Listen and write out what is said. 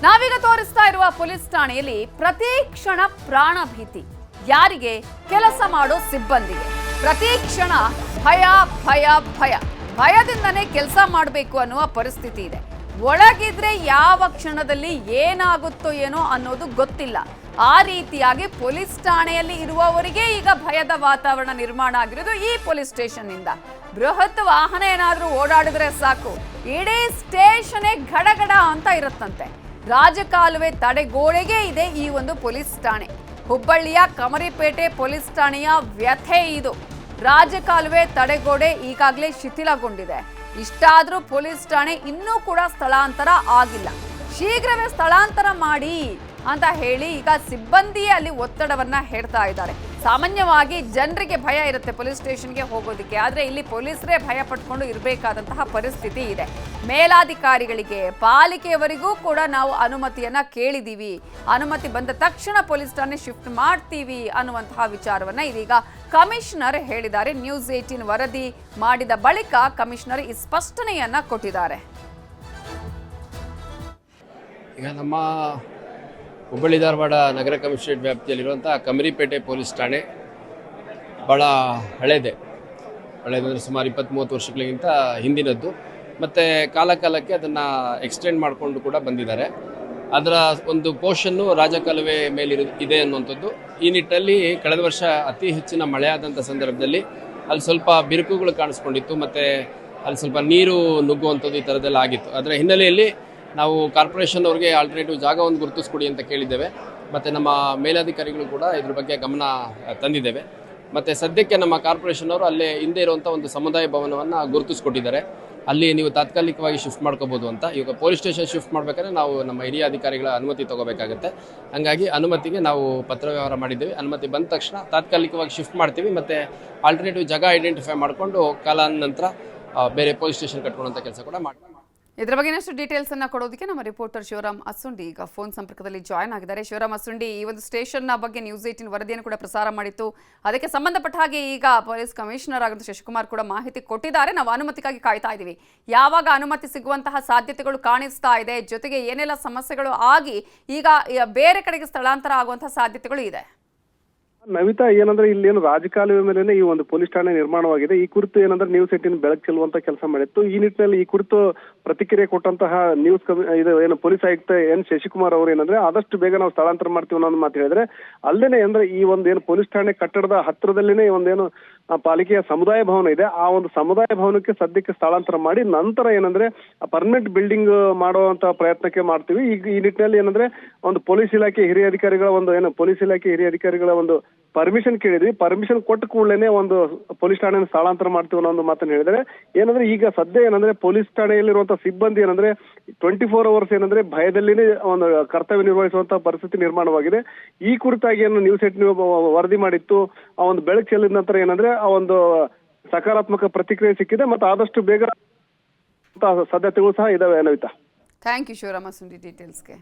ನಾವೀಗ ತೋರಿಸ್ತಾ ಇರುವ ಪೊಲೀಸ್ ಠಾಣೆಯಲ್ಲಿ ಪ್ರತಿ ಕ್ಷಣ ಪ್ರಾಣ ಭೀತಿ. ಯಾರಿಗೆ? ಕೆಲಸ ಮಾಡೋ ಸಿಬ್ಬಂದಿಗೆ. ಪ್ರತಿ ಕ್ಷಣ ಭಯ ಭಯ ಭಯ ಭಯದಿಂದನೇ ಕೆಲಸ ಮಾಡಬೇಕು ಅನ್ನುವ ಪರಿಸ್ಥಿತಿ ಇದೆ. ಒಳಗಿದ್ರೆ ಯಾವ ಕ್ಷಣದಲ್ಲಿ ಏನಾಗುತ್ತೋ ಏನೋ ಅನ್ನೋದು ಗೊತ್ತಿಲ್ಲ. ಆ ರೀತಿಯಾಗಿ ಪೊಲೀಸ್ ಠಾಣೆಯಲ್ಲಿ ಇರುವವರಿಗೆ ಈಗ ಭಯದ ವಾತಾವರಣ ನಿರ್ಮಾಣ ಆಗಿರೋದು ಈ ಪೊಲೀಸ್ ಸ್ಟೇಷನ್ ಇಂದ. ಬೃಹತ್ ವಾಹನ ಏನಾದರೂ ಓಡಾಡಿದ್ರೆ ಸಾಕು, ಇಡೀ ಸ್ಟೇಷನ್ನೇ ಗಡಗಡ ಅಂತ ಇರುತ್ತಂತೆ. ರಾಜಕಾಲುವೆ ತಡೆಗೋಡೆಗೆ ಇದೆ ಈ ಒಂದು ಪೊಲೀಸ್ ಠಾಣೆ. ಹುಬ್ಬಳ್ಳಿಯ ಕಮರಿಪೇಟೆ ಪೊಲೀಸ್ ಠಾಣೆಯ ವ್ಯಥೆ ಇದು. ರಾಜಕಾಲುವೆ ತಡೆಗೋಡೆ ಈಗಾಗಲೇ ಶಿಥಿಲಗೊಂಡಿದೆ. ಇಷ್ಟಾದರೂ ಪೊಲೀಸ್ ಠಾಣೆ ಇನ್ನೂ ಕೂಡ ಸ್ಥಳಾಂತರ ಆಗಿಲ್ಲ. ಶೀಘ್ರವೇ ಸ್ಥಳಾಂತರ ಮಾಡಿ ಅಂತ ಹೇಳಿ ಈಗ ಸಿಬ್ಬಂದಿಯೇ ಅಲ್ಲಿ ಒತ್ತಡವನ್ನ ಹೇರ್ತಾ ಇದ್ದಾರೆ. ಸಾಮಾನ್ಯವಾಗಿ ಜನರಿಗೆ ಭಯ ಇರುತ್ತೆ ಪೊಲೀಸ್ ಸ್ಟೇಷನ್ಗೆ ಹೋಗೋದಕ್ಕೆ, ಆದರೆ ಇಲ್ಲಿ ಪೊಲೀಸರೇ ಭಯ ಪಟ್ಕೊಂಡು ಇರಬೇಕಾದಂತಹ ಪರಿಸ್ಥಿತಿ ಇದೆ. ಮೇಲಾಧಿಕಾರಿಗಳಿಗೆ, ಪಾಲಿಕೆಯವರಿಗೂ ಕೂಡ ನಾವು ಅನುಮತಿಯನ್ನ ಕೇಳಿದ್ದೀವಿ. ಅನುಮತಿ ಬಂದ ತಕ್ಷಣ ಪೊಲೀಸ್ ಠಾಣೆ ಶಿಫ್ಟ್ ಮಾಡ್ತೀವಿ ಅನ್ನುವಂತಹ ವಿಚಾರವನ್ನ ಇದೀಗ ಕಮಿಷನರ್ ಹೇಳಿದ್ದಾರೆ. ನ್ಯೂಸ್ 18 ವರದಿ ಮಾಡಿದ ಬಳಿಕ ಕಮಿಷನರ್ ಈ ಸ್ಪಷ್ಟನೆಯನ್ನ ಕೊಟ್ಟಿದ್ದಾರೆ. ಈಗ ನಮ್ಮ ಹುಬ್ಬಳ್ಳಿ ಧಾರವಾಡ ನಗರ ಕಮಿಷನರೇಟ್ ವ್ಯಾಪ್ತಿಯಲ್ಲಿರುವಂಥ ಕಮರಿಪೇಟೆ ಪೊಲೀಸ್ ಠಾಣೆ ಭಾಳ ಹಳೇದಂದರೆ ಸುಮಾರು 20-30 ವರ್ಷಗಳಿಗಿಂತ ಹಿಂದಿನದ್ದು. ಮತ್ತು ಕಾಲಕ್ಕೆ ಅದನ್ನು ಎಕ್ಸ್ಟೆಂಡ್ ಮಾಡಿಕೊಂಡು ಕೂಡ ಬಂದಿದ್ದಾರೆ. ಅದರ ಒಂದು ಪೋರ್ಷನ್ನು ರಾಜಕಾಲುವೆ ಇದೆ ಅನ್ನುವಂಥದ್ದು. ಈ ನಿಟ್ಟಿನಲ್ಲಿ ಕಳೆದ ವರ್ಷ ಅತಿ ಹೆಚ್ಚಿನ ಮಳೆ ಆದಂಥ ಸಂದರ್ಭದಲ್ಲಿ ಅಲ್ಲಿ ಸ್ವಲ್ಪ ಬಿರುಕುಗಳು ಕಾಣಿಸ್ಕೊಂಡಿತ್ತು ಮತ್ತು ಅಲ್ಲಿ ಸ್ವಲ್ಪ ನೀರು ನುಗ್ಗುವಂಥದ್ದು ಈ ಥರದ್ದೆಲ್ಲ ಆಗಿತ್ತು. ಅದರ ಹಿನ್ನೆಲೆಯಲ್ಲಿ ನಾವು ಕಾರ್ಪೊರೇಷನ್ ಅವ್ರಿಗೆ ಆಲ್ಟರ್ನೇಟಿವ್ ಜಾಗವನ್ನು ಗುರುತಿಸ್ಕೊಡಿ ಅಂತ ಕೇಳಿದ್ದೇವೆ. ಮತ್ತು ನಮ್ಮ ಮೇಲಾಧಿಕಾರಿಗಳು ಕೂಡ ಇದ್ರ ಬಗ್ಗೆ ಗಮನ ತಂದಿದ್ದೇವೆ. ಮತ್ತು ಸದ್ಯಕ್ಕೆ ನಮ್ಮ ಕಾರ್ಪೊರೇಷನ್ ಅವರು ಅಲ್ಲೇ ಹಿಂದೆ ಇರುವಂಥ ಒಂದು ಸಮುದಾಯ ಭವನವನ್ನು ಗುರುತಿಸ್ಕೊಟ್ಟಿದ್ದಾರೆ. ಅಲ್ಲಿ ನೀವು ತಾತ್ಕಾಲಿಕವಾಗಿ ಶಿಫ್ಟ್ ಮಾಡ್ಕೋಬೋದು ಅಂತ. ಈಗ ಪೊಲೀಸ್ ಸ್ಟೇಷನ್ ಶಿಫ್ಟ್ ಮಾಡಬೇಕಾದ್ರೆ ನಾವು ನಮ್ಮ ಹಿರಿಯ ಅಧಿಕಾರಿಗಳ ಅನುಮತಿ ತೊಗೋಬೇಕಾಗುತ್ತೆ. ಹಾಗಾಗಿ ಅನುಮತಿಗೆ ನಾವು ಪತ್ರ ವ್ಯವಹಾರ ಮಾಡಿದ್ದೇವೆ. ಅನುಮತಿ ಬಂದ ತಕ್ಷಣ ತಾತ್ಕಾಲಿಕವಾಗಿ ಶಿಫ್ಟ್ ಮಾಡ್ತೀವಿ ಮತ್ತು ಆಲ್ಟರ್ನೇಟಿವ್ ಜಾಗ ಐಡೆಂಟಿಫೈ ಮಾಡಿಕೊಂಡು ಕಾಲಾನಂತರ ಬೇರೆ ಪೊಲೀಸ್ ಸ್ಟೇಷನ್ ಕಟ್ಕೊಳ್ಳುವಂಥ ಕೆಲಸ ಕೂಡ ಮಾಡ್ತೀವಿ. ಇದರ ಬಗ್ಗೆ ಇನ್ನಷ್ಟು ಡೀಟೇಲ್ಸ್ ಅನ್ನ ಕೊಡೋದಕ್ಕೆ ನಮ್ಮ ರಿಪೋರ್ಟರ್ ಶಿವರಾಮ್ ಅಸುಂಡಿ ಈಗ ಫೋನ್ ಸಂಪರ್ಕದಲ್ಲಿ ಜಾಯ್ನ್ ಆಗಿದ್ದಾರೆ. ಶಿವರಾಮ್ ಅಸುಂಡಿ, ಈ ಒಂದು ಸ್ಟೇಷನ್ನ ಬಗ್ಗೆ ನ್ಯೂಸ್ 18 ವರದಿಯನ್ನು ಕೂಡ ಪ್ರಸಾರ ಮಾಡಿತ್ತು. ಅದಕ್ಕೆ ಸಂಬಂಧಪಟ್ಟ ಹಾಗೆ ಈಗ ಪೊಲೀಸ್ ಕಮಿಷನರ್ ಆಗಿರುವ ಶಶಿಕುಮಾರ್ ಕೂಡ ಮಾಹಿತಿ ಕೊಟ್ಟಿದ್ದಾರೆ. ನಾವು ಅನುಮತಿಗಾಗಿ ಕಾಯ್ತಾ ಇದ್ದೀವಿ. ಯಾವಾಗ ಅನುಮತಿ ಸಿಗುವಂತಹ ಸಾಧ್ಯತೆಗಳು ಕಾಣಿಸ್ತಾ ಇದೆ, ಜೊತೆಗೆ ಏನೆಲ್ಲ ಸಮಸ್ಯೆಗಳು ಆಗಿ ಈಗ ಬೇರೆ ಕಡೆಗೆ ಸ್ಥಳಾಂತರ ಆಗುವಂತಹ ಸಾಧ್ಯತೆಗಳು ಇದೆ? ನವಿತಾ, ಏನಂದ್ರೆ ಇಲ್ಲಿ ಏನು ರಾಜಕಾಲುವೆ ಮೇಲೆ ಈ ಒಂದು ಪೊಲೀಸ್ ಠಾಣೆ ನಿರ್ಮಾಣವಾಗಿದೆ. ಈ ಕುರಿತು ಏನಂದ್ರೆ ನ್ಯೂಸ್ 18 ಬೆಳಕು ಚೆಲ್ಲುವಂತ ಕೆಲಸ ಮಾಡಿತ್ತು. ಈ ನಿಟ್ಟಿನಲ್ಲಿ ಈ ಕುರಿತು ಪ್ರತಿಕ್ರಿಯೆ ಕೊಟ್ಟಂತಹ ಇದು ಏನು ಪೊಲೀಸ್ ಆಯುಕ್ತ ಎನ್ ಶಶಿಕುಮಾರ್ ಅವರು ಏನಂದ್ರೆ ಆದಷ್ಟು ಬೇಗ ನಾವು ಸ್ಥಳಾಂತರ ಮಾಡ್ತೀವಿ ಅನ್ನೋ ಮಾತು ಹೇಳಿದ್ರೆ, ಅಲ್ಲೇನೆ ಅಂದ್ರೆ ಈ ಒಂದು ಏನು ಪೊಲೀಸ್ ಠಾಣೆ ಕಟ್ಟಡದ ಹತ್ತಿರದಲ್ಲಿನೇ ಒಂದೇನು ಪಾಲಿಕೆಯ ಸಮುದಾಯ ಭವನ ಇದೆ. ಆ ಒಂದು ಸಮುದಾಯ ಭವನಕ್ಕೆ ಸದ್ಯಕ್ಕೆ ಸ್ಥಳಾಂತರ ಮಾಡಿ ನಂತರ ಏನಂದ್ರೆ ಪರ್ಮನೆಂಟ್ ಬಿಲ್ಡಿಂಗ್ ಮಾಡುವಂತ ಪ್ರಯತ್ನಕ್ಕೆ ಮಾಡ್ತೀವಿ. ಈಗ ಈ ನಿಟ್ಟಿನಲ್ಲಿ ಏನಂದ್ರೆ ಒಂದು ಪೊಲೀಸ್ ಇಲಾಖೆ ಹಿರಿಯ ಅಧಿಕಾರಿಗಳ ಒಂದು ಪರ್ಮಿಷನ್ ಕೇಳಿದ್ವಿ. ಪರ್ಮಿಷನ್ ಕೊಟ್ಟ ಕೂಡಲೇ ಒಂದು ಪೊಲೀಸ್ ಠಾಣೆಯನ್ನು ಸ್ಥಳಾಂತರ ಮಾಡ್ತೀವಿ ಅನ್ನೋ ಒಂದು ಮಾತನ್ನು ಹೇಳಿದರೆ, ಏನಂದ್ರೆ ಈಗ ಸದ್ಯ ಏನಂದ್ರೆ ಪೊಲೀಸ್ ಠಾಣೆಯಲ್ಲಿರುವಂತಹ ಸಿಬ್ಬಂದಿ ಏನಂದ್ರೆ 24 ಅವರ್ಸ್ ಏನಂದ್ರೆ ಭಯದಲ್ಲಿನೇ ಒಂದು ಕರ್ತವ್ಯ ನಿರ್ವಹಿಸುವಂತಹ ಪರಿಸ್ಥಿತಿ ನಿರ್ಮಾಣವಾಗಿದೆ. ಈ ಕುರಿತಾಗಿ ಏನು ನ್ಯೂಸ್ 18 ವರದಿ ಮಾಡಿತ್ತು. ಆ ಒಂದು ಬೆಳಕು ಚೆಲ್ಲಿದ ನಂತರ ಏನಂದ್ರೆ ಆ ಒಂದು ಸಕಾರಾತ್ಮಕ ಪ್ರತಿಕ್ರಿಯೆ ಸಿಕ್ಕಿದೆ ಮತ್ತು ಆದಷ್ಟು ಬೇಗ ಸಾಧ್ಯತೆಗಳು ಸಹ ಇದಾವೆ. Navitha, thank you Shivarama Sundi ಡೀಟೇಲ್ಸ್ಗೆ.